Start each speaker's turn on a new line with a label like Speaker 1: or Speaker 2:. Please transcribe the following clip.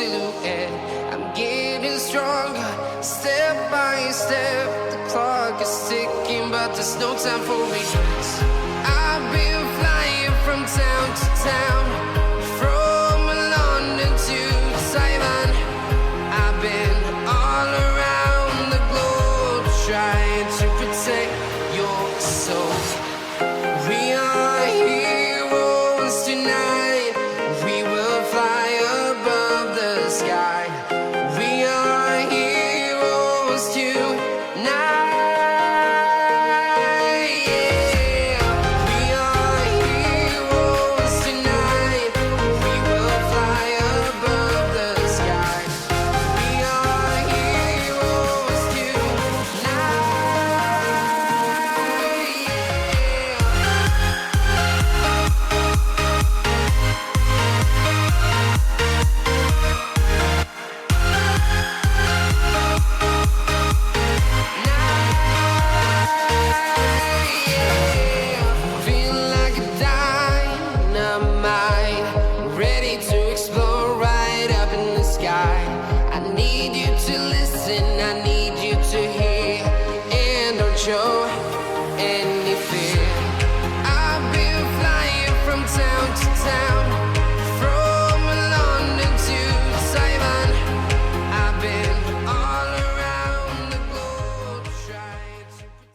Speaker 1: silhouette. I'm getting stronger, step by step. The clock is ticking, but there's no time for regrets. I've been flying from town to town.